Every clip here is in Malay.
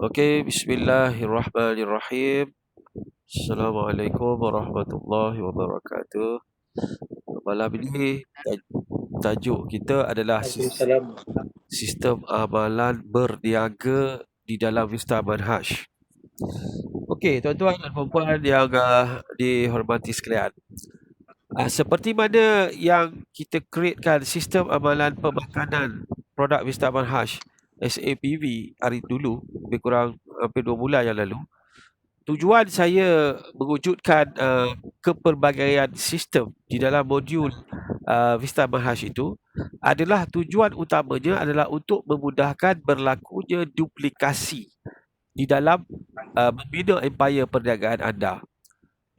Okey, bismillahirrahmanirrahim. Assalamualaikum warahmatullahi wabarakatuh. Malam ini tajuk kita adalah Waalaikumsalam. sistem amalan berniaga di dalam Vista Manhaj. Okey, tuan-tuan dan puan-puan yang dihormati sekalian. Seperti mana yang kita createkan sistem amalan pemakanan produk Vista Manhaj SAPV hari dulu, lebih kurang hampir 2 bulan yang lalu. Tujuan saya mewujudkan kepelbagaian sistem di dalam modul Vista Manhaj itu adalah tujuan utamanya adalah untuk memudahkan berlakunya duplikasi di dalam membina empayar perniagaan anda.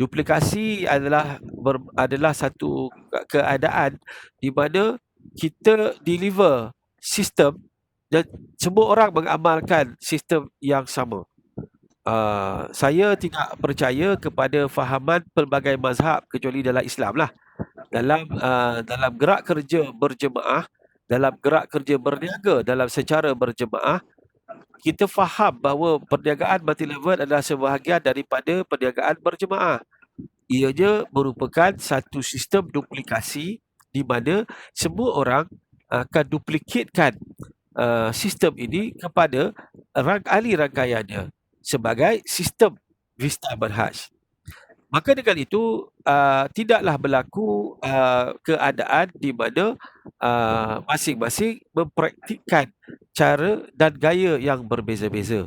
Duplikasi adalah satu keadaan di mana kita deliver sistem dan semua orang mengamalkan sistem yang sama. Saya tidak percaya kepada fahaman pelbagai mazhab kecuali dalam Islam lah. Dalam gerak kerja berjemaah, dalam gerak kerja berniaga dalam secara berjemaah, kita faham bahawa perniagaan multi-level adalah sebahagian daripada perniagaan berjemaah. Ianya merupakan satu sistem duplikasi di mana semua orang akan duplikatkan sistem ini kepada ahli rangkaiannya sebagai sistem Vista Manhaj. Maka dengan itu tidaklah berlaku keadaan di mana masing-masing mempraktikkan cara dan gaya yang berbeza-beza.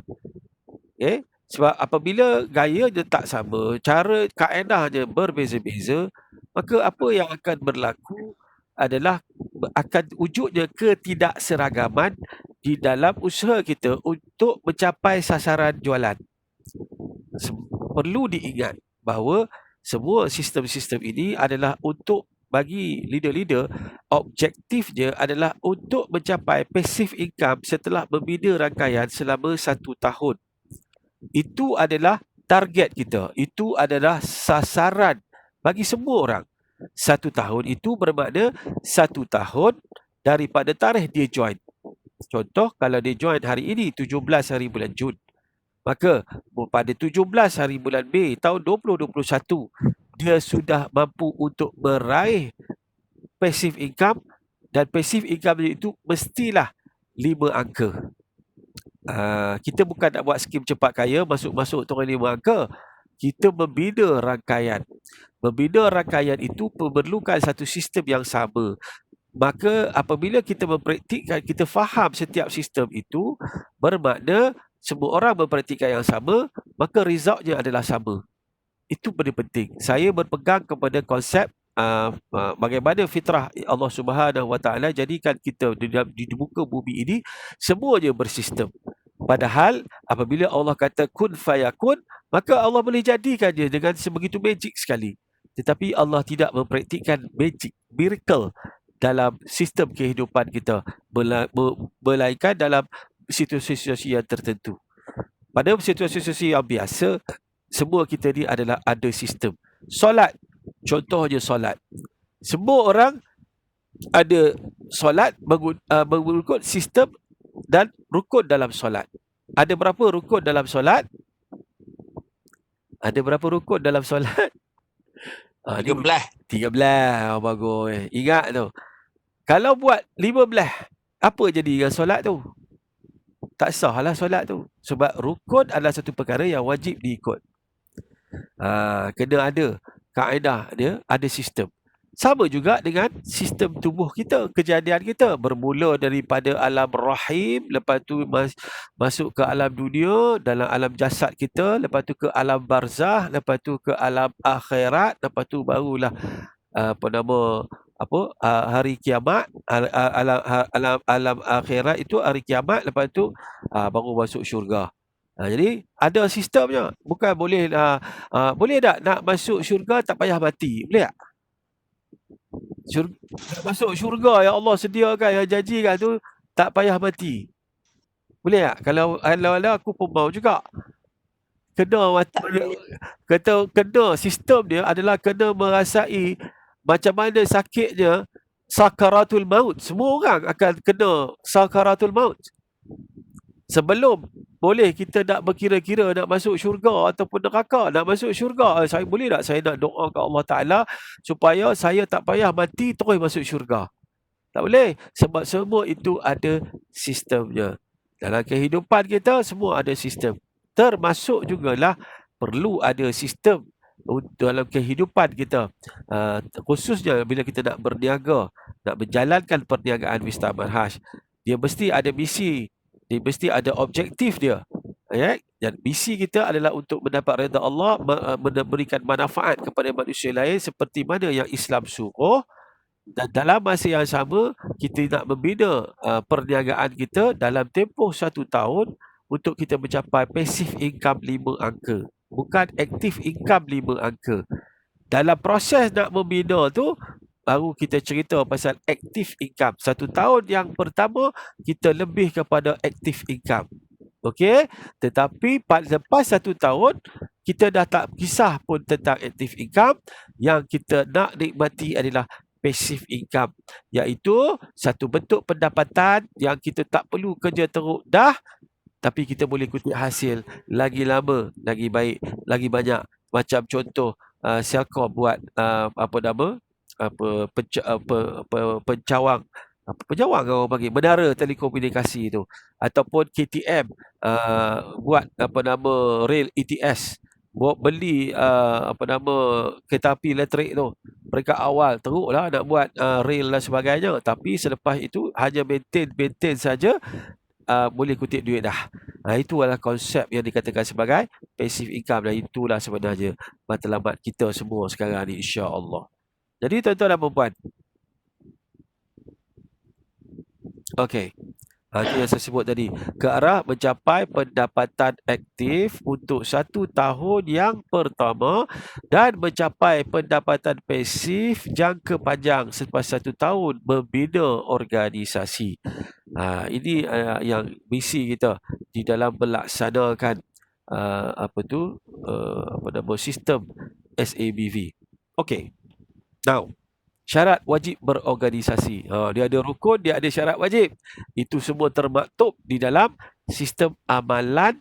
Okay? Sebab apabila gayanya tak sama, cara kaedahnya berbeza-beza, maka apa yang akan berlaku adalah akan wujudnya ketidakseragaman di dalam usaha kita untuk mencapai sasaran jualan. Perlu diingat bahawa semua sistem-sistem ini adalah untuk bagi leader-leader, objektifnya adalah untuk mencapai passive income setelah membina rangkaian selama 1 tahun. Itu adalah target kita. Itu adalah sasaran bagi semua orang. 1 tahun itu bermakna 1 tahun daripada tarikh dia join. Contoh, kalau dia join hari ini 17 hari bulan Jun, maka pada 17 hari bulan Mei tahun 2021 dia sudah mampu untuk meraih passive income, dan passive income itu mestilah 5 angka. Kita bukan nak buat skim cepat kaya masuk-masuk turun 5 angka. Kita membina rangkaian. Membina rangkaian itu memerlukan satu sistem yang sama. Maka apabila kita mempraktikkan, kita faham setiap sistem itu, bermakna semua orang mempraktikkan yang sama, maka resultnya adalah sama. Itu benda penting. Saya berpegang kepada konsep bagaimana fitrah Allah Subhanahu Wa Taala jadikan kita di muka bumi ini semuanya bersistem. Padahal apabila Allah kata kun fayakun, maka Allah boleh jadikannya dengan sebegitu magic sekali. Tetapi Allah tidak mempraktikkan magic, miracle dalam sistem kehidupan kita, melainkan dalam situasi-situasi yang tertentu. Pada situasi-situasi yang biasa, semua kita ni adalah ada sistem. Solat, contohnya solat. Semua orang ada solat mengikut sistem dan rukun dalam solat. Ada berapa rukun dalam solat? Ada berapa rukun dalam solat? 13. 13. Oh, bagus. Ingat tu. Kalau buat 15, apa jadi dengan solat tu? Tak sahlah solat tu. Sebab rukun adalah satu perkara yang wajib diikut. Kena ada kaedah dia, ada sistem. Sama juga dengan sistem tubuh kita, kejadian kita. Bermula daripada alam rahim, lepas tu masuk ke alam dunia, dalam alam jasad kita, lepas tu ke alam barzah, lepas tu ke alam akhirat, lepas tu barulah hari kiamat, alam akhirat itu hari kiamat, lepas tu baru masuk syurga. Jadi ada sistemnya. Bukan boleh boleh tak nak masuk syurga tak payah mati? Boleh tak? Nak masuk syurga yang Allah sediakan, yang janjikan tu, tak payah mati. Boleh tak? Kalau aku pun mau juga. Kena mati. Kena sistem dia adalah kena merasai macam mana sakitnya sakaratul maut. Semua orang akan kena sakaratul maut. Sebelum boleh kita nak berkira-kira nak masuk syurga ataupun neraka. Nak masuk syurga, saya boleh tak saya nak doa ke Allah Ta'ala supaya saya tak payah mati terus masuk syurga? Tak boleh. Sebab semua itu ada sistemnya. Dalam kehidupan kita semua ada sistem. Termasuk jugalah perlu ada sistem dalam kehidupan kita. Khususnya bila kita nak berniaga, nak menjalankan perniagaan Vista Marhash. Dia mesti ada misi. Dia mesti ada objektif dia. Dan misi kita adalah untuk mendapat redha Allah, memberikan manfaat kepada manusia lain seperti mana yang Islam suruh. Dan dalam masa yang sama, kita nak membina perniagaan kita dalam tempoh 1 tahun untuk kita mencapai passive income 5 angka. Bukan active income 5 angka. Dalam proses nak membina tu, baru kita cerita pasal active income. 1 tahun yang pertama, kita lebih kepada active income. Okey? Tetapi lepas 1 tahun, kita dah tak kisah pun tentang active income. Yang kita nak nikmati adalah passive income, iaitu satu bentuk pendapatan yang kita tak perlu kerja teruk dah, tapi kita boleh kutip hasil lagi lama, lagi baik, lagi banyak. Macam contoh Selcom buat pencawang orang panggil menara telekomunikasi tu, ataupun KTM buat rail ETS, beli kereta api elektrik tu. Mereka awal teruklah nak buat rail dan sebagainya, tapi selepas itu hanya maintain saja, boleh kutip duit dah. Itu adalah konsep yang dikatakan sebagai passive income, dan itulah sebenarnya matlamat kita semua sekarang ni, insya-Allah. Jadi tuan-tuan dan puan-puan, okey. Itu yang saya sebut tadi, ke arah mencapai pendapatan aktif untuk 1 tahun yang pertama dan mencapai pendapatan pasif jangka panjang selepas 1 tahun membina organisasi. Ini yang misi kita di dalam melaksanakan sistem SABV. Okey. Now, syarat wajib berorganisasi. Dia ada rukun, dia ada syarat wajib. Itu semua termaktub di dalam sistem amalan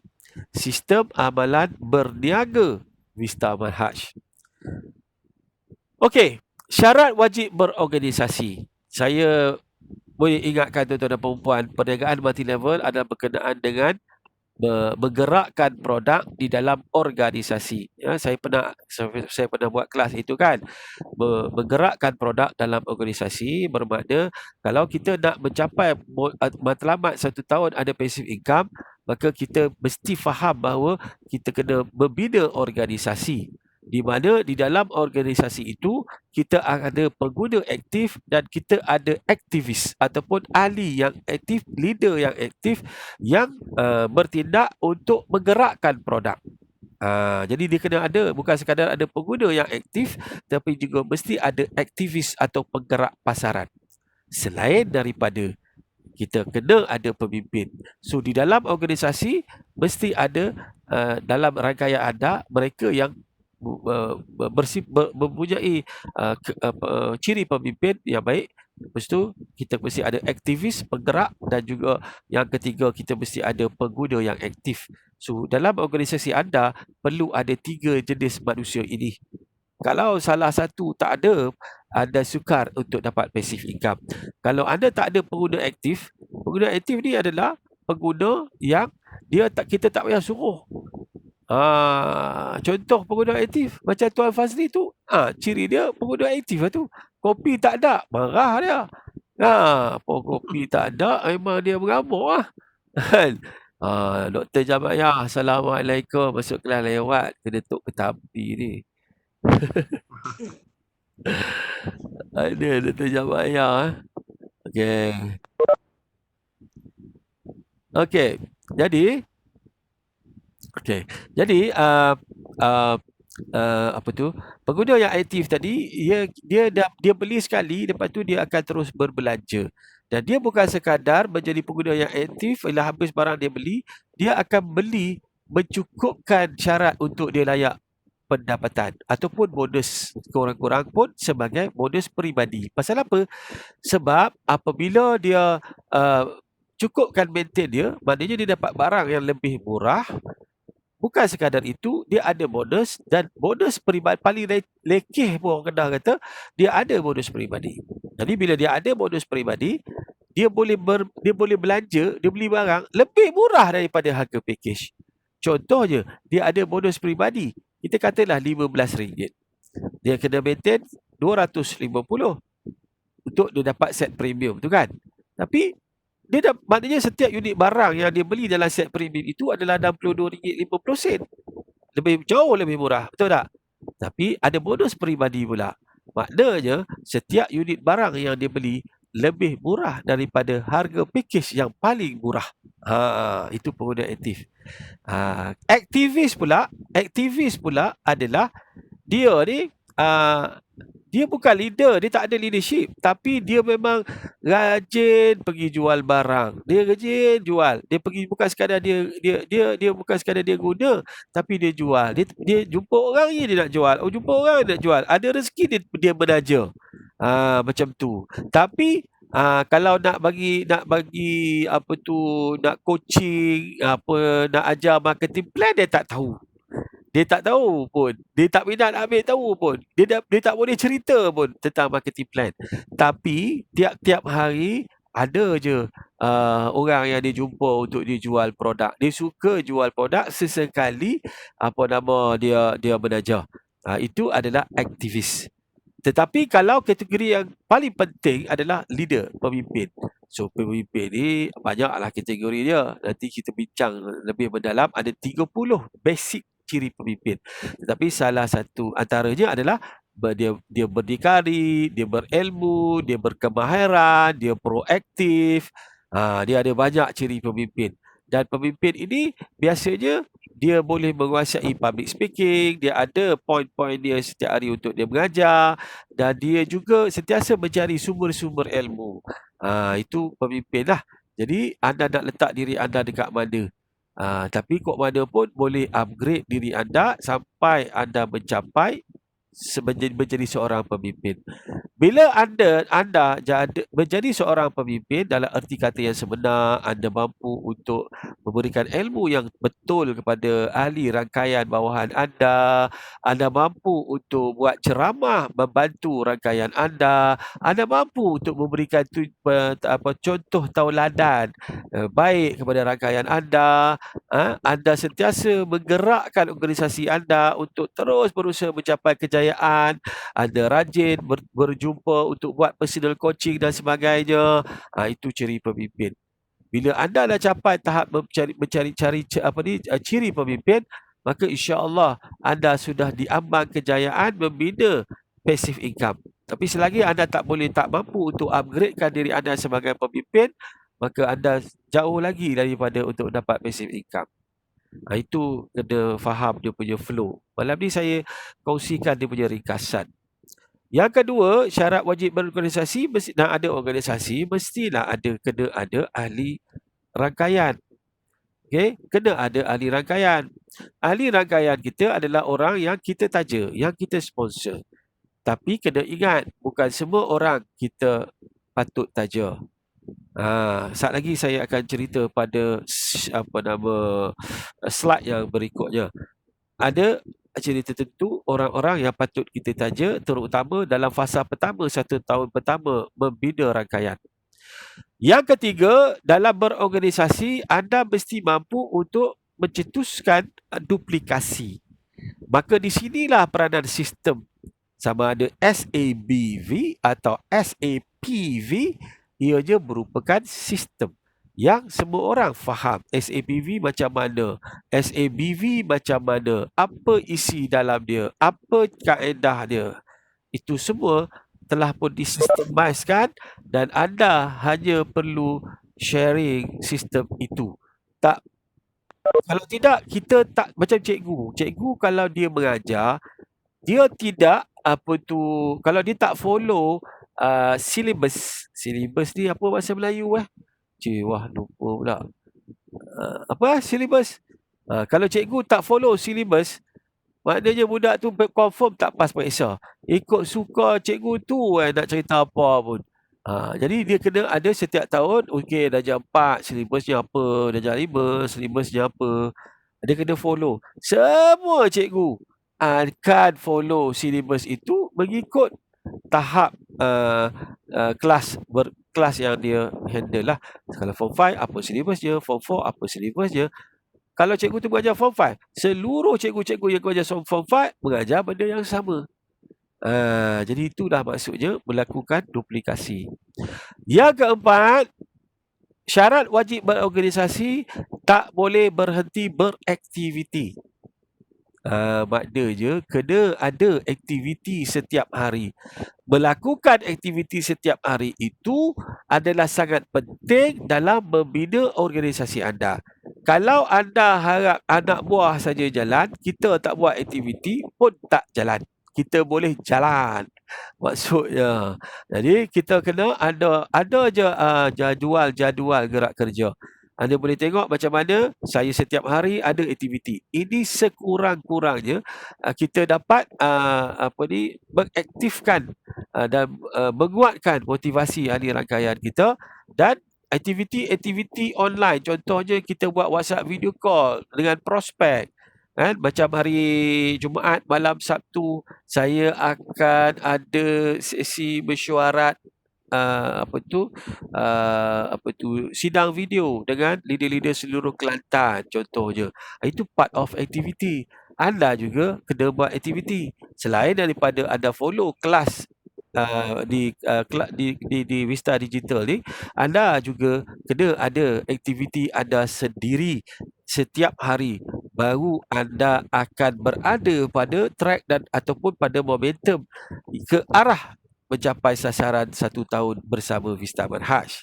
berniaga Vista Marhash. Okey, syarat wajib berorganisasi. Saya boleh ingatkan tuan-tuan dan puan-puan, perniagaan multi-level adalah berkenaan dengan menggerakkan produk di dalam organisasi. Saya pernah buat kelas itu kan. Menggerakkan produk dalam organisasi bermakna kalau kita nak mencapai matlamat 1 tahun ada passive income, maka kita mesti faham bahawa kita kena membina organisasi, di mana di dalam organisasi itu kita ada pengguna aktif dan kita ada aktivis ataupun ahli yang aktif, leader yang aktif yang bertindak untuk menggerakkan produk. Jadi dia kena ada, bukan sekadar ada pengguna yang aktif, tapi juga mesti ada aktivis atau penggerak pasaran. Selain daripada kita kena ada pemimpin. So di dalam organisasi mesti ada dalam rangkaian ada mereka yang mempunyai ciri pemimpin yang baik. Lepas tu kita mesti ada aktivis, penggerak, dan juga yang ketiga kita mesti ada pengguna yang aktif. So dalam organisasi anda perlu ada 3 jenis manusia ini. Kalau salah satu tak ada, anda sukar untuk dapat passive income. Kalau anda tak ada pengguna aktif ni adalah pengguna yang kita tak payah suruh. Contoh pengguna aktif macam Tuan Fazli tu, ciri dia pengguna aktif lah tu. Kopi tak ada, marah dia. Kopi tak ada, memang dia mengamuk lah. Dr. Jamaiyah, Assalamualaikum, masuk kelas lewat, kena tuk ketampi ni. Ada Dr. Jamaiyah. Okey. Jadi pengguna yang aktif tadi, dia beli sekali, lepas tu dia akan terus berbelanja. Dan dia bukan sekadar menjadi pengguna yang aktif, bila habis barang dia beli, dia akan beli mencukupkan syarat untuk dia layak pendapatan ataupun bonus, kurang-kurang pun sebagai bonus peribadi. Pasal apa? Sebab apabila dia cukupkan maintain dia, maknanya dia dapat barang yang lebih murah. Bukan sekadar itu, dia ada bonus, dan bonus peribadi paling lekeh pun orang Kedah kata, dia ada bonus peribadi. Jadi bila dia ada bonus peribadi, dia boleh belanja, dia beli barang lebih murah daripada harga package. Contohnya, dia ada bonus peribadi. Kita katalah RM15. Dia kena maintain 250 untuk dia dapat set premium tu kan. Tapi maknanya setiap unit barang yang dia beli dalam set premium itu adalah RM62.50. Jauh lebih murah, betul tak? Tapi ada bonus peribadi pula. Maknanya setiap unit barang yang dia beli lebih murah daripada harga package yang paling murah. Itu pengguna aktif. Aktivis pula adalah dia ni dia bukan leader, dia tak ada leadership, tapi dia memang rajin pergi jual barang. Dia rajin jual. Dia pergi bukan sekadar dia bukan sekadar dia guna, tapi dia jual. Dia jumpa orang je dia nak jual. Jumpa orang dia nak jual. Ada rezeki dia menaja. Macam tu. Tapi kalau nak bagi nak coaching, nak ajar marketing plan, dia tak tahu. Dia tak tahu pun. Dia tak minat ambil tahu pun. Dia tak boleh cerita pun tentang marketing plan. Tapi tiap-tiap hari ada je orang yang dia jumpa untuk dia jual produk. Dia suka jual produk, sesekali dia menaja. Itu adalah aktivis. Tetapi kalau kategori yang paling penting adalah leader, pemimpin. So pemimpin ni banyaklah kategori dia. Nanti kita bincang lebih mendalam. Ada 30 basic ciri pemimpin. Tetapi salah satu antaranya adalah dia berdikari, dia berilmu, dia berkemahiran, dia proaktif. Dia ada banyak ciri pemimpin. Dan pemimpin ini biasanya dia boleh menguasai public speaking, dia ada poin-poin dia setiap hari untuk dia mengajar, dan dia juga sentiasa mencari sumber-sumber ilmu. Itu pemimpin lah. Jadi anda nak letak diri anda dekat mana? Tapi kok mana pun boleh upgrade diri anda sampai anda mencapai menjadi seorang pemimpin. Bila anda menjadi seorang pemimpin dalam erti kata yang sebenar, anda mampu untuk memberikan ilmu yang betul kepada ahli rangkaian bawahan anda mampu untuk buat ceramah membantu rangkaian anda mampu untuk memberikan contoh tauladan baik kepada rangkaian anda sentiasa menggerakkan organisasi anda untuk terus berusaha mencapai kejayaan, anda rajin berjumpa untuk buat personal coaching dan sebagainya. Itu ciri pemimpin. Bila anda dah capai tahap mencari ciri pemimpin, maka insya-Allah anda sudah diambang kejayaan membina passive income. Tapi selagi anda tak mampu untuk upgradekan diri anda sebagai pemimpin, maka anda jauh lagi daripada untuk dapat passive income. Itu kena faham dia punya flow. Malam ni saya kongsikan dia punya ringkasan. Yang kedua, syarat wajib berorganisasi, nak ada organisasi mestilah kena ada ahli rangkaian. Okey, kena ada ahli rangkaian. Ahli rangkaian kita adalah orang yang kita taja, yang kita sponsor. Tapi kena ingat, bukan semua orang kita patut taja. Saat lagi saya akan cerita pada slide yang berikutnya. Ada cerita tertentu orang-orang yang patut kita taja, terutama dalam fasa pertama, 1 tahun pertama membina rangkaian. Yang ketiga, dalam berorganisasi, anda mesti mampu untuk mencetuskan duplikasi. Maka di sinilah peranan sistem, sama ada SABV atau SAPV, ianya merupakan sistem yang semua orang faham. SAPV macam mana, SABV macam mana, apa isi dalam dia, apa kaedah dia. Itu semua telah pun disistemaiskan dan anda hanya perlu sharing sistem itu. Kalau tidak, kita tak macam cikgu. Cikgu kalau dia mengajar, dia tidak kalau dia tak follow syllabus. Syllabus ni apa bahasa Melayu lupa pula. Syllabus? Kalau cikgu tak follow syllabus, maknanya budak tu confirm tak pas periksa. Ikut suka cikgu tu nak cerita apa pun. Jadi dia kena ada setiap tahun, okey darjah 4 silibusnya apa, darjah 5 silibusnya apa. Dia kena follow. Semua cikgu akan follow silibus itu mengikut tahap kelas yang dia handle lah. Kalau form 5 apa silibusnya, form 4 apa silibusnya. Kalau cikgu tu mengajar form 5, seluruh cikgu-cikgu yang mengajar form 5 mengajar benda yang sama. Jadi itulah maksudnya melakukan duplikasi. Yang keempat, syarat wajib berorganisasi, tak boleh berhenti beraktiviti. Maknanya kena ada aktiviti setiap hari. Melakukan aktiviti setiap hari itu adalah sangat penting dalam membina organisasi anda. Kalau anda harap anak buah saja jalan, kita tak buat aktiviti pun tak jalan. Kita boleh jalan. Maksudnya. Jadi kita kena ada je jadual gerak kerja. Anda boleh tengok macam mana saya setiap hari ada aktiviti. Ini sekurang-kurangnya kita dapat mengaktifkan dan menguatkan motivasi ahli rangkaian kita, dan aktiviti-aktiviti online. Contohnya kita buat WhatsApp video call dengan prospek. Kan? Macam hari Jumaat malam Sabtu saya akan ada sesi mesyuarat sidang video dengan leader-leader seluruh Kelantan contohnya. Itu part of activity. Anda juga kena buat aktiviti selain daripada anda follow kelas di Vista Digital ni. Anda juga kena ada aktiviti anda sendiri setiap hari, baru anda akan berada pada track dan ataupun pada momentum ke arah mencapai sasaran 1 tahun bersama Vista Manhaj.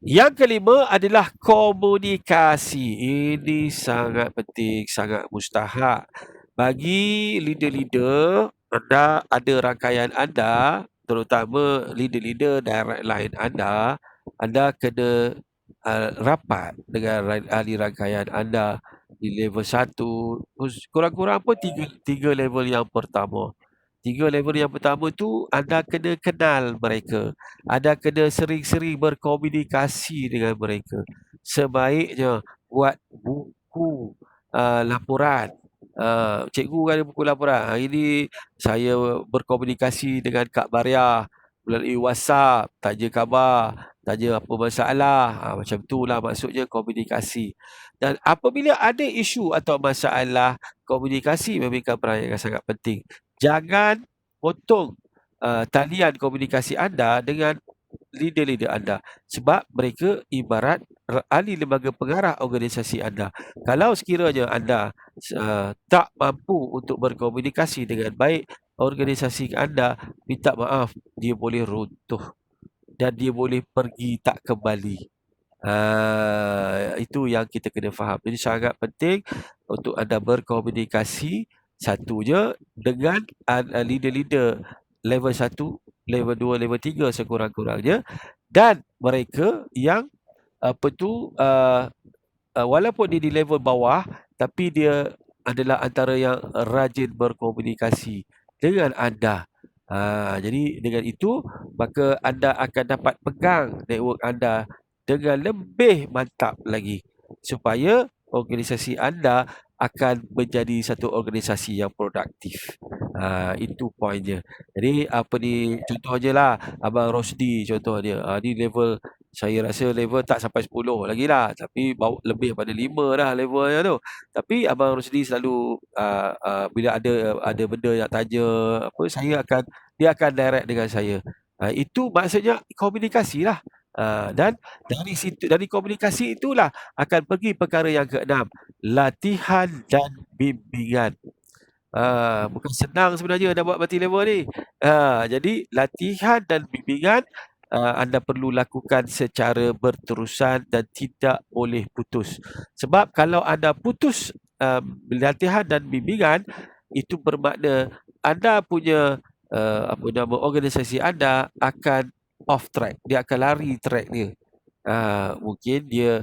Yang kelima adalah komunikasi. Ini sangat penting, sangat mustahak. Bagi leader-leader, anda ada rangkaian anda, terutama leader-leader direct line anda kena rapat dengan ahli rangkaian anda di level 1, kurang-kurang pun tiga level yang pertama. 3 level yang pertama tu anda kena kenal mereka. Anda kena sering-sering berkomunikasi dengan mereka. Sebaiknya buat buku laporan. Cikgu ada buku laporan. Hari ini saya berkomunikasi dengan Kak Maria melalui WhatsApp, tanya khabar, tanya apa masalah. Macam itulah maksudnya komunikasi. Dan apabila ada isu atau masalah, komunikasi memainkan peranan yang sangat penting. Jangan potong talian komunikasi anda dengan leader-leader anda, sebab mereka ibarat ahli lembaga pengarah organisasi anda. Kalau sekiranya anda tak mampu untuk berkomunikasi dengan baik, organisasi anda, minta maaf, dia boleh runtuh dan dia boleh pergi tak kembali. Itu yang kita kena faham. Jadi sangat penting untuk anda berkomunikasi, satunya dengan leader-leader level 1, level 2, level 3 sekurang-kurangnya, dan mereka yang walaupun dia di level bawah, tapi dia adalah antara yang rajin berkomunikasi dengan anda. Jadi dengan itu, maka anda akan dapat pegang network anda dengan lebih mantap lagi, supaya organisasi anda akan menjadi satu organisasi yang produktif. Itu poinnya. Jadi contohnya lah Abang Rosdi contohnya. Ni level, saya rasa level tak sampai 10 lagi lah, tapi lebih daripada 5 dah levelnya tu. Tapi Abang Rosdi selalu bila ada benda nak tanya apa, dia akan direct dengan saya. Itu maksudnya komunikasi lah. Dan dari komunikasi itulah akan pergi perkara yang keenam, latihan dan bimbingan. Bukan senang sebenarnya nak buat multi-level ni. Jadi latihan dan bimbingan anda perlu lakukan secara berterusan dan tidak boleh putus. Sebab kalau anda putus latihan dan bimbingan, itu bermakna anda punya organisasi anda akan off track. Dia akan lari track dia. Mungkin dia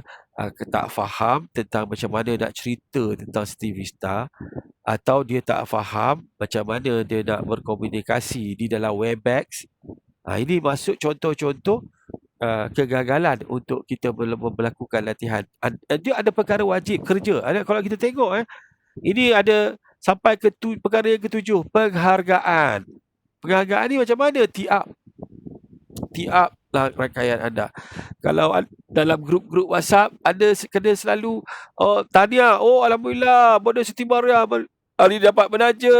tak faham tentang macam mana nak cerita tentang Steve Vista, atau dia tak faham macam mana dia nak berkomunikasi di dalam Webex, Ini masuk contoh-contoh kegagalan untuk kita melakukan latihan. Dia ada perkara wajib kerja. Kalau kita tengok ini ada sampai ke perkara yang ketujuh, penghargaan. Penghargaan ni macam mana? Tiap lah rangkaian anda. Kalau dalam grup-grup WhatsApp ada kena selalu tahniah, alhamdulillah bonus Siti Mariam hari dapat menaja.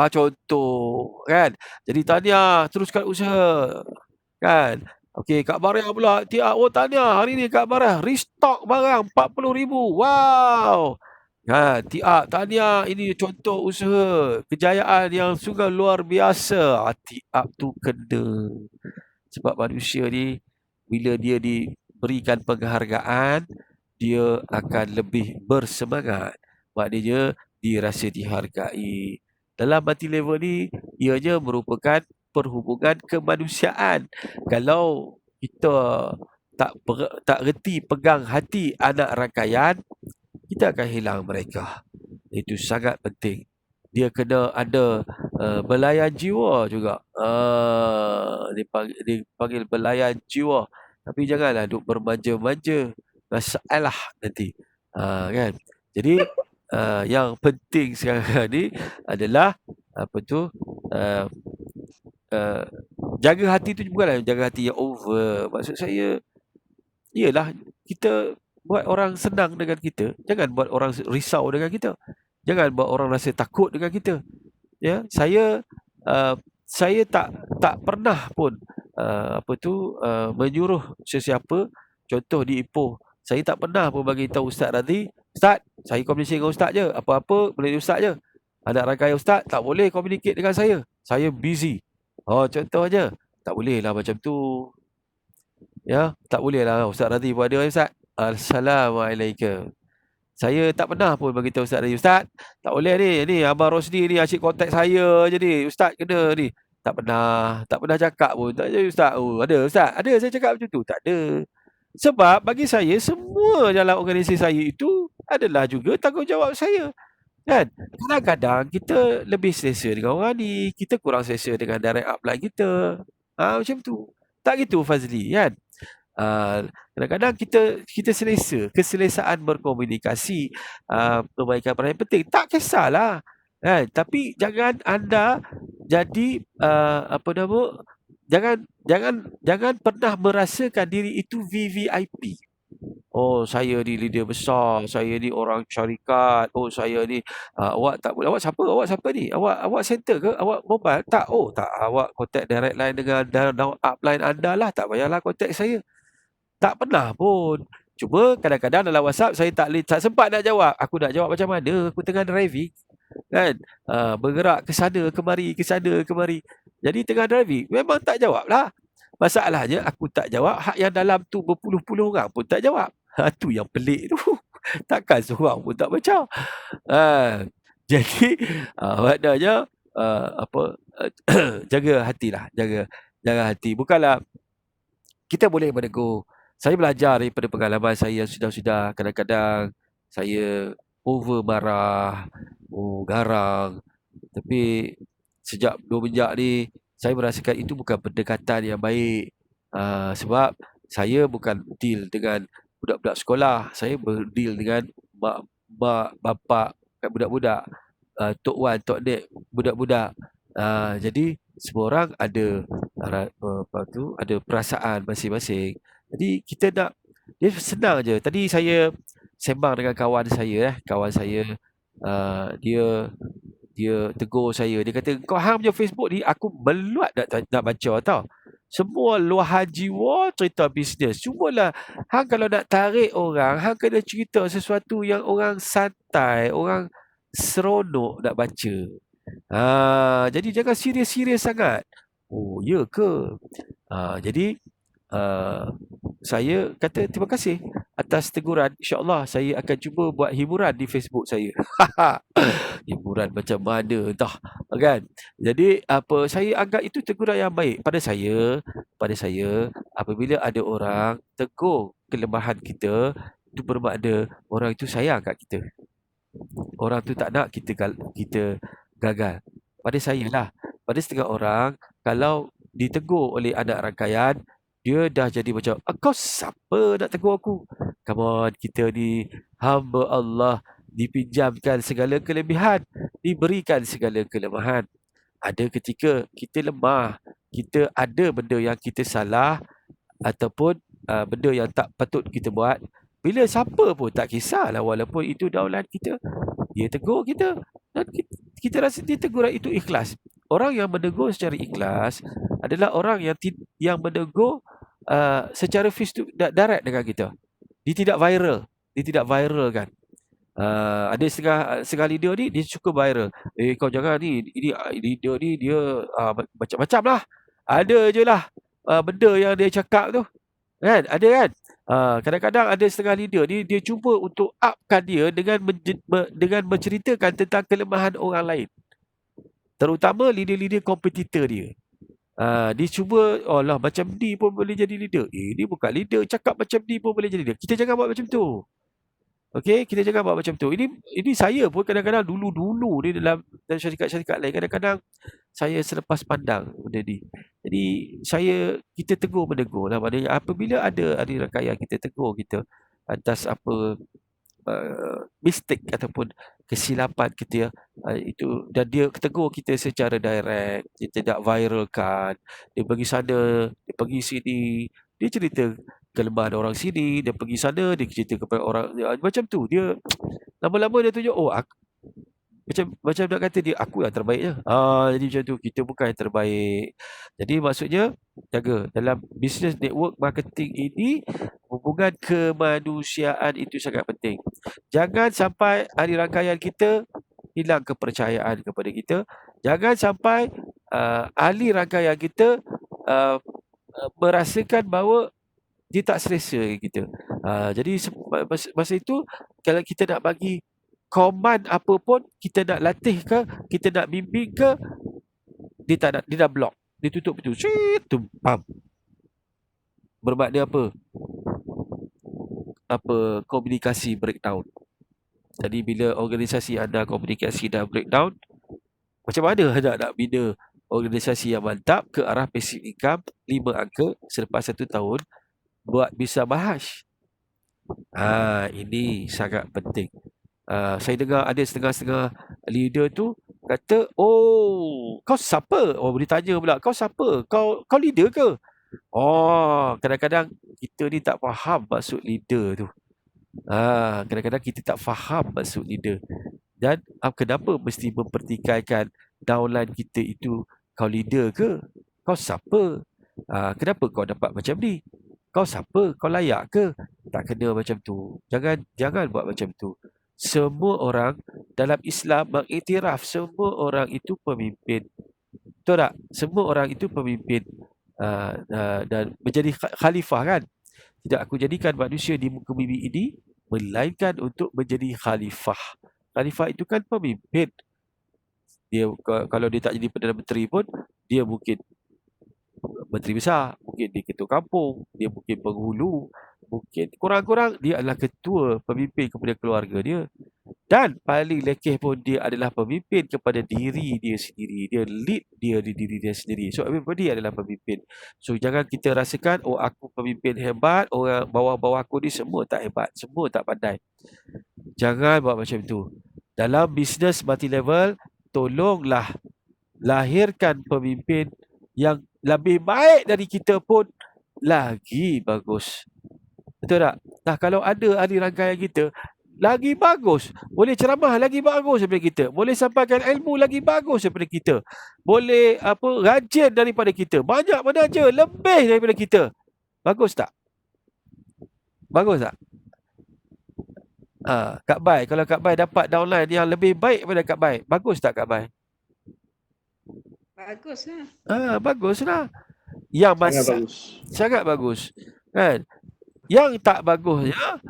Contoh kan. Jadi tahniah, teruskan usaha. Kan? Okey, Kak Mariam pula tahniah hari ni Kak Mariam restock barang 40,000. Wow. Tiap tahniah, ini contoh usaha kejayaan yang sungguh luar biasa. Tiap tu kena. Sebab manusia ni bila dia diberikan penghargaan, dia akan lebih bersemangat. Maknanya dia rasa dihargai. Dalam multi level ni, ianya merupakan perhubungan kemanusiaan. Kalau kita tak reti pegang hati anak rangkaian, kita akan hilang mereka. Itu sangat penting. Dia kena ada belayan jiwa juga. Dipanggil belayan jiwa. Tapi janganlah duk bermanja-manja. Masalah nanti. Kan? Jadi yang penting sekarang ni adalah jaga hati tu bukanlah jaga hati yang over. Maksud saya ialah kita buat orang senang dengan kita. Jangan buat orang risau dengan kita. Jangan buat orang rasa takut dengan kita. Ya, saya tak pernah pun menyuruh sesiapa. Contoh di Ipoh, saya tak pernah pun bagi tahu Ustaz Radhi, Ustaz, saya komunikasi dengan Ustaz je. Apa-apa boleh Ustaz je. Ada rangkaian Ustaz, tak boleh communicate dengan saya. Saya busy. Contoh aja. Tak boleh lah macam tu. Ya, tak boleh lah Ustaz Radhi buat dia Ustaz. Assalamualaikum. Saya tak pernah pun bagi tahu Ustaz Radhi, Ustaz, tak boleh ni Abang Rosdi ni asyik kontak saya je ni. Ustaz kena ni. Tak pernah cakap pun. Tak ada Ustaz. Ada Ustaz. Ada saya cakap macam tu. Tak ada. Sebab bagi saya semua dalam organisasi saya itu adalah juga tanggungjawab saya. Kan? Kadang-kadang kita lebih selesa dengan orang ni, kita kurang selesa dengan direct upline kita. Macam tu. Tak gitu Fazli kan? Kadang-kadang kita selesa, keselesaan berkomunikasi, perbaikan peran yang penting. Tak kisahlah. Kan? Tapi jangan anda jadi jangan pernah merasakan diri itu VVIP. Saya ni leader besar, saya ni orang syarikat, saya ni awak tak boleh. Awak siapa ni? Awak center ke? Awak mobile? Tak. Tak. Awak contact direct line dengan upline anda lah, tak payahlah contact saya. Tak pernah pun. Cuma kadang-kadang dalam WhatsApp saya tak sempat nak jawab. Aku nak jawab macam mana? Aku tengah driving. Kan? Bergerak ke sana kemari. Jadi tengah driving memang tak jawab lah. Masalahnya aku tak jawab, hak yang dalam tu berpuluh-puluh orang pun tak jawab. Tu yang pelik tu. Takkan seorang pun tak baca. Jadi maknanya jaga hatilah, jaga hati. Bukanlah kita boleh menegur. Saya belajar daripada pengalaman saya yang sudah-sudah. Kadang-kadang saya over marah, garang. Tapi sejak semenjak ni saya merasakan itu bukan pendekatan yang baik. Sebab saya bukan deal dengan budak-budak sekolah. Saya berdeal dengan mak bapak budak-budak, tok wan, tok dek, budak-budak. Jadi semua orang ada ada perasaan masing-masing. Jadi kita dia senang je. Tadi saya sembang dengan kawan saya dia tegur saya. Dia kata, kau hang punya Facebook ni aku meluat nak baca tau. Semua luahan jiwa cerita bisnes. Cubalah hang kalau nak tarik orang, hang kena cerita sesuatu yang orang santai, orang seronok nak baca. Jadi jangan serius-serius sangat. Ya ke? Jadi saya kata terima kasih atas teguran. InsyaAllah saya akan cuba buat hiburan di Facebook saya. Hiburan macam mana entah, kan? Jadi saya anggap itu teguran yang baik pada saya. Apabila ada orang tegur kelemahan kita, itu bermakna orang itu sayang kat kita. Orang tu tak nak kita gagal. Pada saya lah. Pada setengah orang, kalau ditegur oleh anak rangkaian, dia dah jadi macam, kau siapa nak tegur aku? Come on, kita ni hamba Allah, dipinjamkan segala kelebihan, diberikan segala kelemahan. Ada ketika kita lemah, kita ada benda yang kita salah ataupun benda yang tak patut kita buat. Bila siapa pun tak kisahlah, walaupun itu daulat kita, dia tegur kita dan kita rasa dia teguran itu ikhlas. Orang yang menegur secara ikhlas adalah orang yang menegur secara face to direct dengan kita. Dia tidak viral. Dia tidak viral kan. Ada setengah leader ni dia suka viral. Kau jangan ni, ini leader ni dia macam-macam lah. Ada je lah benda yang dia cakap tu. Kan? Ada kan? Kadang-kadang ada setengah leader ni dia cuba untuk upkan dia dengan menceritakan tentang kelemahan orang lain. Terutama leader-leader kompetitor dia. Dia cuba, oh lah macam ni pun boleh jadi leader. Ni bukan leader, cakap macam ni pun boleh jadi leader. Kita jangan buat macam tu. Okey, kita jangan buat macam tu. Ini saya pun kadang-kadang dulu ni dalam syarikat-syarikat lain, kadang-kadang saya selepas pandang benda ni. Jadi kita tegur-menegur lah. Maknanya apabila ada rangkaian kita tegur kita atas apa mistake ataupun kesilapan kita itu, dan dia tegur kita secara direct, dia tidak viralkan, dia pergi sana, dia pergi sini, dia cerita kelemahan orang sini, dia pergi sana, dia cerita kepada orang macam tu. Dia lama-lama dia tunjuk, macam nak kata dia aku yang terbaiknya. Jadi macam tu, kita bukan yang terbaik. Jadi maksudnya jaga dalam business network marketing ini, hubungan kemanusiaan itu sangat penting. Jangan sampai hari rangkaian kita hilang kepercayaan kepada kita. Jangan sampai ahli rangkaian kita merasakan bahawa dia tak selesa kita. Jadi masa itu kalau kita nak bagi command apa pun, kita nak latih ke, kita nak bimbing ke, dia tak nak, dia dah block, dia tutup pintu, pam. Bermakna apa komunikasi breakdown. Jadi bila organisasi anda komunikasi dah breakdown, macam mana nak bina organisasi yang mantap ke arah passive income 5 angka selepas 1 tahun buat bisa bahas? Ini sangat penting. Saya dengar ada setengah-setengah leader tu kata, kau siapa? Boleh tanya pula, kau siapa? Kau leader ke? Kadang-kadang kita ni tak faham maksud leader tu. Kadang-kadang kita tak faham maksud leader. Dan kenapa mesti mempertikaikan downline kita itu, kau leader ke? Kau siapa? Kenapa kau dapat macam ni? Kau siapa? Kau layak ke? Tak kena macam tu. Jangan buat macam tu. Semua orang dalam Islam mengiktiraf semua orang itu pemimpin. Betul tak? Semua orang itu pemimpin dan menjadi khalifah kan? Tidak aku jadikan manusia di muka bumi ini melainkan untuk menjadi khalifah. Khalifah itu kan pemimpin. Dia kalau dia tak jadi Perdana Menteri pun, dia mungkin menteri besar, mungkin dia ketua kampung, dia mungkin penghulu, mungkin kurang-kurang dia adalah ketua pemimpin kepada keluarga dia. Dan paling lekeh pun dia adalah pemimpin kepada diri dia sendiri. Dia lead dia di diri dia sendiri. So everybody adalah pemimpin. So jangan kita rasakan, aku pemimpin hebat, orang bawah-bawah aku ni semua tak hebat, semua tak pandai. Jangan buat macam tu. Dalam bisnes multi level, tolonglah lahirkan pemimpin yang lebih baik dari kita pun lagi bagus. Betul tak? Nah, kalau ada ahli rangkaian kita lagi bagus, boleh ceramah lagi bagus daripada kita, boleh sampaikan ilmu lagi bagus daripada kita, boleh rajin daripada kita, banyak menaja lebih daripada kita. Bagus tak? Bagus tak? Kak Bai, kalau Kak Bai dapat downline yang lebih baik daripada Kak Bai, bagus tak Kak Bai? Baguslah. Baguslah. Yang sangat bagus. Kan? Yang tak bagusnya,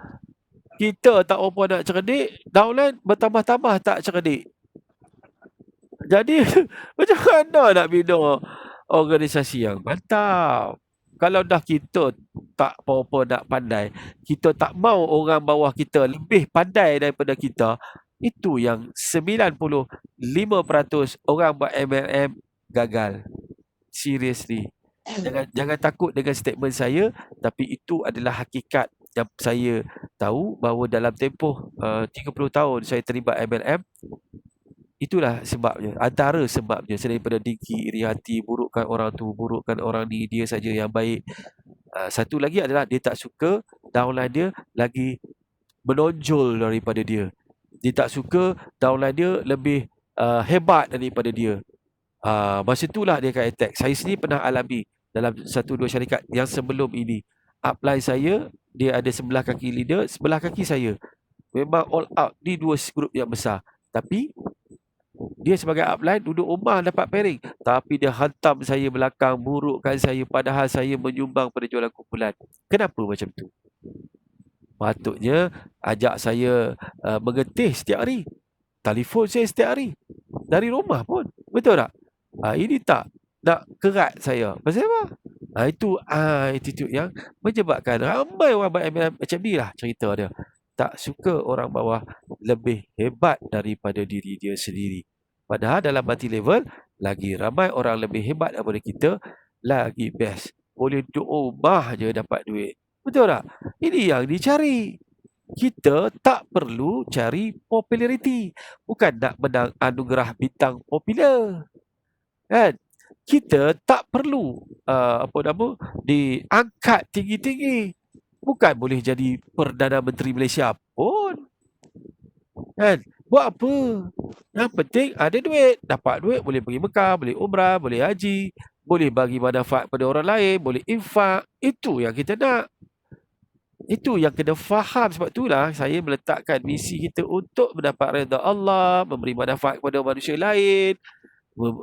kita tak apa nak cerdik, downline bertambah-tambah tak cerdik. Jadi macam mana nak bina organisasi yang mantap? Kalau dah kita tak apa-apa nak pandai, kita tak mau orang bawah kita lebih pandai daripada kita, itu yang 95% orang buat MLM gagal. seriously. Jangan takut dengan statement saya, tapi itu adalah hakikat yang saya tahu bahawa dalam tempoh 30 tahun saya terlibat MLM. Itulah sebabnya, antara sebabnya, selain daripada dengki, iri hati, burukkan orang tu, burukkan orang ni, dia saja yang baik. Satu lagi adalah dia tak suka downline dia lagi menonjol daripada dia. Dia tak suka downline dia lebih hebat daripada dia. Masa itulah dia akan attack. Saya sendiri pernah alami dalam 1-2 syarikat yang sebelum ini. Upline saya, dia ada sebelah kaki leader, sebelah kaki saya. Memang all out. Ni dua grup yang besar. Tapi dia sebagai upline duduk rumah dapat pairing, tapi dia hantam saya belakang, burukkan saya, padahal saya menyumbang pada jualan kumpulan. Kenapa macam tu? Patutnya ajak saya mengetih setiap hari, telefon saya setiap hari dari rumah pun, betul tak? Ini tak nak kerat saya. Pasal apa? Itu attitude yang menyebabkan ramai orang MLM macam ni lah cerita dia. Tak suka orang bawah lebih hebat daripada diri dia sendiri. Padahal dalam multi level, lagi ramai orang lebih hebat daripada kita, lagi best. Boleh duduk rumah je dapat duit. Betul tak? Ini yang dicari. Kita tak perlu cari populariti. Bukan nak menang anugerah bintang popular. Kan? Kita tak perlu diangkat tinggi-tinggi. Bukan boleh jadi Perdana Menteri Malaysia pun. Kan? Buat apa? Yang penting ada duit. Dapat duit boleh pergi Mekah, boleh umrah, boleh haji, boleh bagi manfaat pada orang lain, boleh infak. Itu yang kita nak. Itu yang kena faham. Sebab itulah saya meletakkan misi kita untuk mendapat redha Allah, memberi manfaat kepada manusia lain,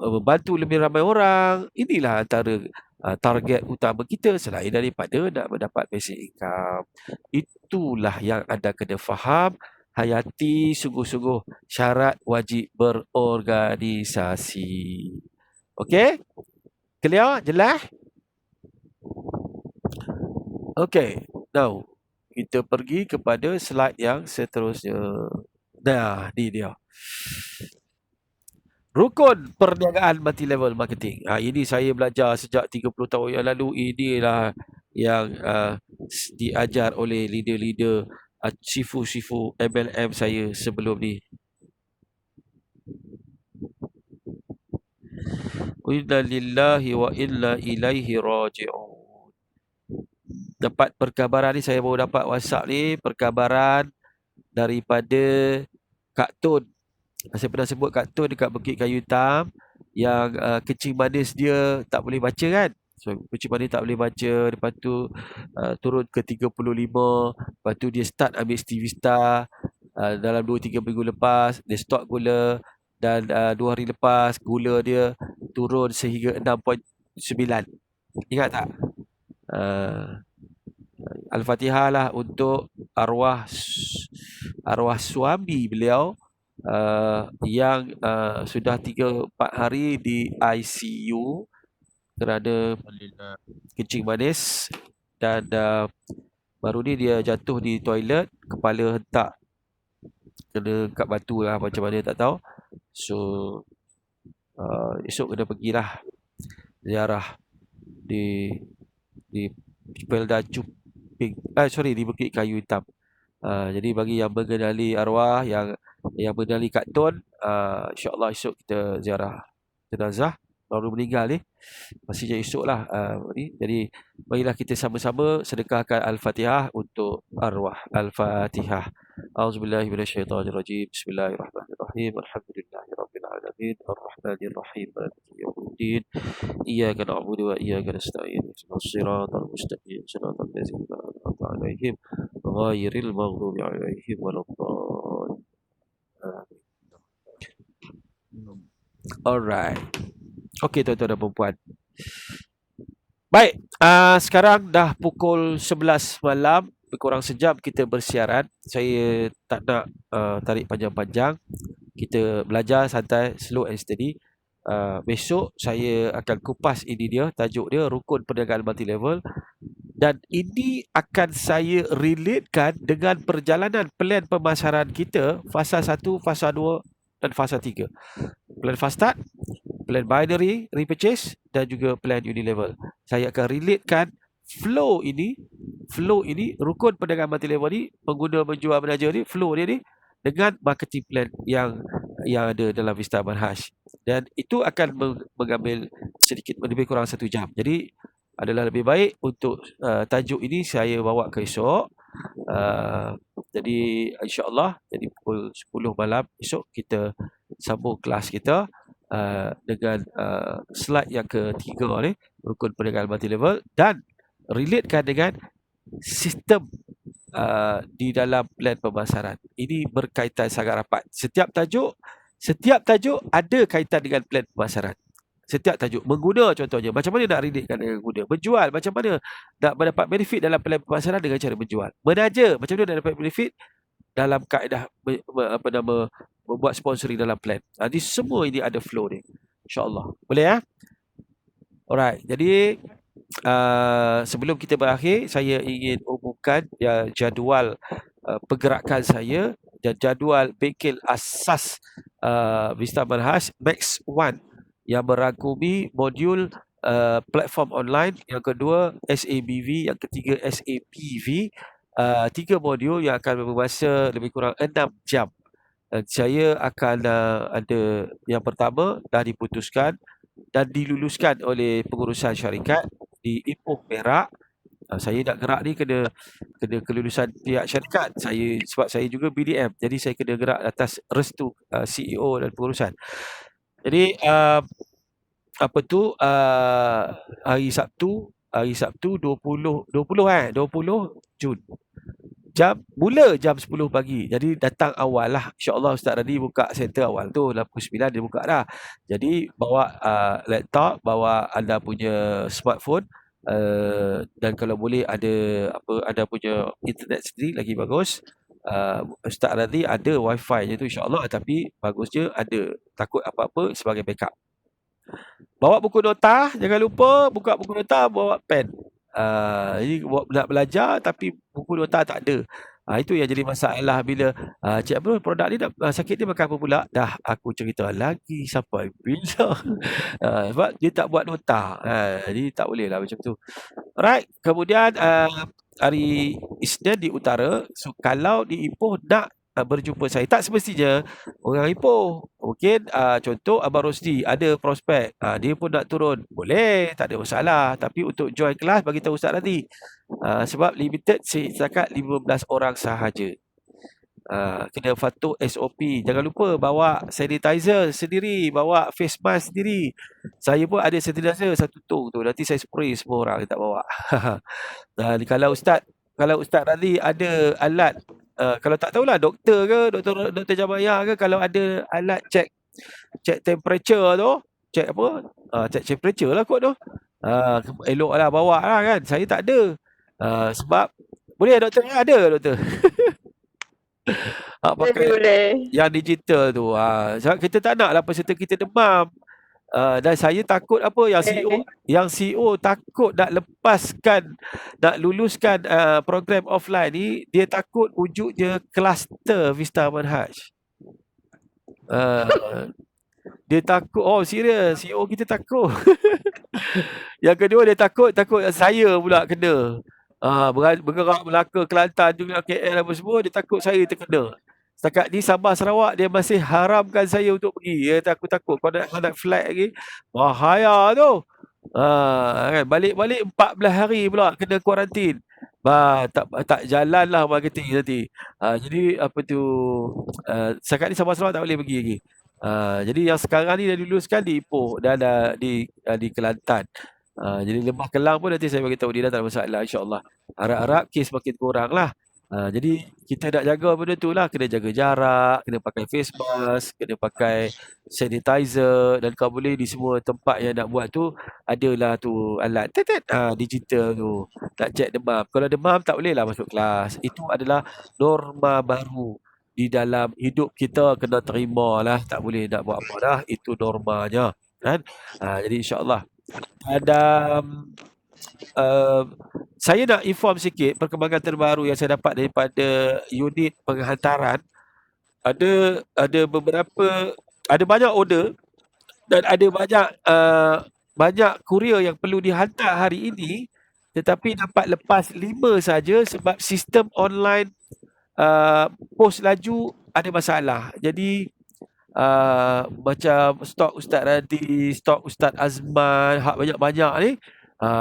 membantu lebih ramai orang. Inilah antara target utama kita selain daripada nak mendapat basic income. Itulah yang anda kena faham. Hayati sungguh-sungguh syarat wajib berorganisasi. Okey? Clear? Jelas? Okey. Now, kita pergi kepada slide yang seterusnya. Nah, ni dia. Rukun perniagaan multi-level marketing. Ini saya belajar sejak 30 tahun yang lalu. Inilah yang diajar oleh leader-leader sifu-sifu MLM saya sebelum ni. Inna lillahi wa inna ilaihi raji'un. Dapat perkabaran ni, saya baru dapat WhatsApp ni, perkabaran daripada Kak Tun. Saya pernah sebut Kak Tun dekat Bukit Kayu Hitam yang kencing manis dia tak boleh baca kan. So, kencing manis tak boleh baca. Lepas tu turun ke 35. Lepas tu dia start ambil Stivista. Dalam 2-3 minggu lepas dia stop gula. Dan 2 hari lepas gula dia turun sehingga 6.9. Ingat tak? Al-Fatihah lah untuk arwah suami beliau yang sudah 3-4 hari di ICU kerana kencing manis. Dan baru ni dia jatuh di toilet, kepala hentak kena kat batu lah, macam mana tak tahu. So esok kena pergilah ziarah di Pelda Cuping, di Bukit Kayu Hitam. Jadi bagi yang mengenali arwah, yang mengenali Kak Tun, insyaAllah esok kita ziarah jenazah. Baru meninggal ni, masih jadi esok lah. Jadi marilah kita sama-sama sedekahkan Al-Fatihah untuk arwah. Al-Fatihah. A'udzubillahi minasyaitonirrajim. Bismillahirrahmanirrahim. Alhamdulillahirabbil alamin. Arrahmanirrahim. Maliki yaumiddin. Iyyaka na'budu wa iyyaka nasta'in. Ihdinas siratal mustaqim. Siratal ladzina an'amta 'alaihim ghairil maghdubi 'alaihim waladdallin. Alright. Okey tuan-tuan dan puan-puan. Baik, sekarang dah pukul 11 malam, lebih kurang sejam kita bersiaran. Saya tak nak tarik panjang-panjang. Kita belajar santai, slow and steady. Besok saya akan kupas ini dia, tajuk dia Rukun Perniagaan Multi-Level. Dan ini akan saya relatekan dengan perjalanan plan pemasaran kita fasa 1, fasa 2 dan fasa 3. Plan fast start, plan binary repurchase dan juga plan unilevel. Saya akan relatekan flow ini rukun perdagangan multi-level ni, pengguna menjual menaja ni, flow dia ni dengan marketing plan yang ada dalam Vista Aman Hash, dan itu akan mengambil sedikit lebih kurang 1 jam. Jadi adalah lebih baik untuk tajuk ini saya bawa ke esok. Jadi insya-Allah, jadi pukul 10 malam esok kita sambung kelas kita dengan slide yang ketiga ni, rukun perdagangan multi-level, dan relatekan dengan sistem di dalam plan pemasaran. Ini berkaitan sangat rapat. Setiap tajuk ada kaitan dengan plan pemasaran. Setiap tajuk mengguna, contohnya macam mana nak relatekan dengan guna, menjual macam mana nak mendapat benefit dalam plan pemasaran dengan cara menjual, menaja macam mana nak dapat benefit dalam kaedah membuat sponsoring dalam plan. Jadi semua ini ada flow ni, insya-Allah. Boleh ya? Alright, jadi sebelum kita berakhir, saya ingin umumkan jadual pergerakan saya dan jadual bengkel asas Vista Aman Hash Max 1 yang merangkumi modul platform online, yang kedua SABV, yang ketiga SAPV, 3 modul yang akan bermasa lebih kurang 6 jam. Saya akan ada yang pertama dah diputuskan dan diluluskan oleh pengurusan syarikat di Ipoh Perak. Saya nak gerak ni kena kelulusan pihak syarikat. Sebab saya juga BDM, jadi saya kena gerak atas restu CEO dan pengurusan. Jadi hari Sabtu 20 Jun. Mula jam 10 pagi. Jadi datang awal lah. InsyaAllah Ustaz Radi buka center awal tu. Dalam pukul 9 dia buka dah. Jadi bawa laptop, bawa anda punya smartphone, dan kalau boleh ada punya internet sendiri lagi bagus. Ustaz Radi ada wifi je tu insyaAllah, tapi bagusnya ada, takut apa-apa sebagai backup. Bawa buku nota, jangan lupa buka buku nota, bawa pen. Jadi nak belajar tapi buku nota tak ada. Itu yang jadi masalah bila Cik Abdul, produk ni sakit dia makan apa pula? Dah aku cerita lagi sampai bila. Sebab dia tak buat nota. Jadi tak boleh lah macam tu. Alright, kemudian hari Isnin di utara. So kalau di Ipoh nak berjumpa saya, tak semestinya orang Ipoh. Mungkin contoh Abang Rosdi ada prospek, dia pun nak turun, boleh, tak ada masalah. Tapi untuk join kelas, bagi tahu Ustaz nanti, sebab limited setakat 15 orang sahaja. Kena patuh SOP. Jangan lupa bawa sanitizer sendiri, bawa face mask sendiri. Saya pun ada sanitizer satu tong tu, nanti saya spray semua orang, tak bawa. Dan kalau Ustaz Radhi ada alat, kalau tak tahulah doktor ke, doktor Jamaya ke, kalau ada alat check temperature tu, check temperature lah kot tu, eloklah bawa lah kan. Saya tak ada, sebab boleh doktor, ada doktor. Pakai boleh. yang digital tu. Sebab kita tak nak lah peserta kita demam. Dan saya takut yang CEO takut nak luluskan program offline ni, dia takut wujudnya kluster Vista Aman Hash. Dia takut, serius, CEO kita takut. Yang kedua dia takut saya pula kena. Bergerak Melaka, Kelantan juga, KL apa semua, dia takut saya terkena. Setakat ni Sabah Sarawak dia masih haramkan saya untuk pergi. Dia takut kalau nak flight lagi, bahaya tu. Kan, balik 14 hari pula kena kuarantin. Tak jalan lah marketing nanti. Jadi setakat ni Sabah Sarawak tak boleh pergi lagi. Jadi yang sekarang ni dah diluluskan di Ipoh dan di Kelantan. Jadi Lembah Kelang pun nanti saya beritahu dia dah tak ada masalah, insyaAllah. Harap-harap kes makin kurang lah. Jadi kita nak jaga benda tu lah. Kena jaga jarak, kena pakai face mask, kena pakai sanitizer, dan kalau boleh di semua tempat yang nak buat tu adalah tu alat digital tu, nak check demam. Kalau demam tak boleh lah masuk kelas. Itu adalah norma baru di dalam hidup kita, kena terima lah. Tak boleh nak buat apa dah, itu normanya kan. Jadi insyaAllah. Saya nak inform sikit perkembangan terbaru yang saya dapat daripada unit penghantaran. Ada banyak order Dan ada banyak kurier yang perlu dihantar hari ini, tetapi dapat lepas 5 saja sebab sistem online pos laju ada masalah. Jadi macam stok Ustaz Radhi, stok Ustaz Azman, hak banyak-banyak ni,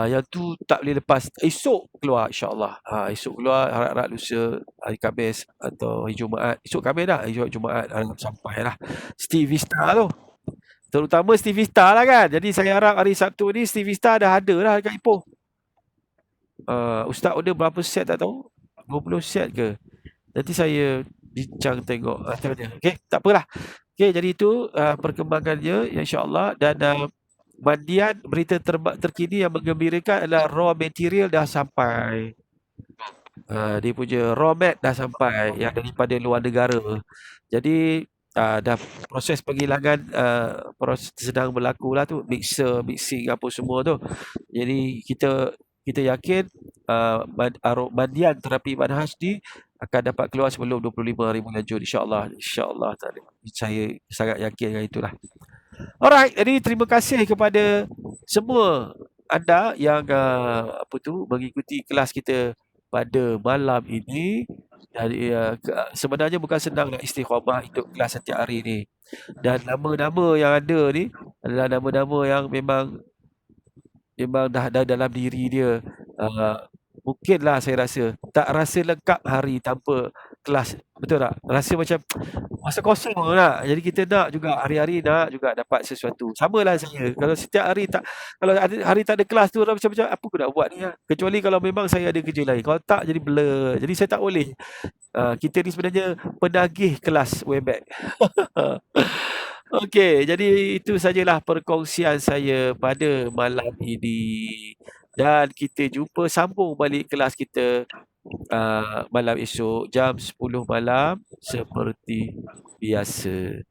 yang tu tak boleh lepas. Esok keluar insya-Allah. Esok keluar, harap-harap lusa hari Khamis atau hari Jumaat. Esok Khamis dah, esok Jumaat harap sampai lah. Steve Vista tu. Terutama Steve Vista lah kan. Jadi saya harap hari Sabtu ni Steve Vista dah ada lah dekat Ipoh. Ustaz order berapa set tak tahu. 20 set ke? Nanti saya bincang tengok macam mana. Okey, tak apalah. Okey, jadi itu perkembangannya insya-Allah dan mandian berita terkini yang menggembirakan adalah raw material dah sampai. Dia punya raw mat dah sampai yang daripada luar negara. Jadi dah proses penghilangan proses sedang berlaku lah tu, mixing apa semua tu. Jadi kita yakin mandian terapi manhaj ni akan dapat keluar sebelum 25 hari bulan Jun insya-Allah. Insya-Allah taala. Saya sangat yakin dengan itulah. Alright, jadi terima kasih kepada semua anda yang mengikuti kelas kita pada malam ini. Jadi sebenarnya bukan senang nak istiqamah untuk kelas setiap hari ni. Dan nama-nama yang ada ni adalah nama-nama yang memang dah dalam diri dia. Mungkinlah saya rasa tak rasa lengkap hari tanpa kelas. Betul tak? Rasa macam masa kosong nak. Jadi kita nak juga hari-hari nak juga dapat sesuatu. Samalah saya. Kalau setiap hari kalau hari tak ada kelas tu macam apa aku nak buat ni lah. Kecuali kalau memang saya ada kerja lain. Kalau tak jadi blur. Jadi saya tak boleh. Kita ni sebenarnya penagih kelas Webex. Okey, jadi itu sajalah perkongsian saya pada malam ini. Dan kita jumpa sambung balik kelas kita malam esok jam 10 malam seperti biasa.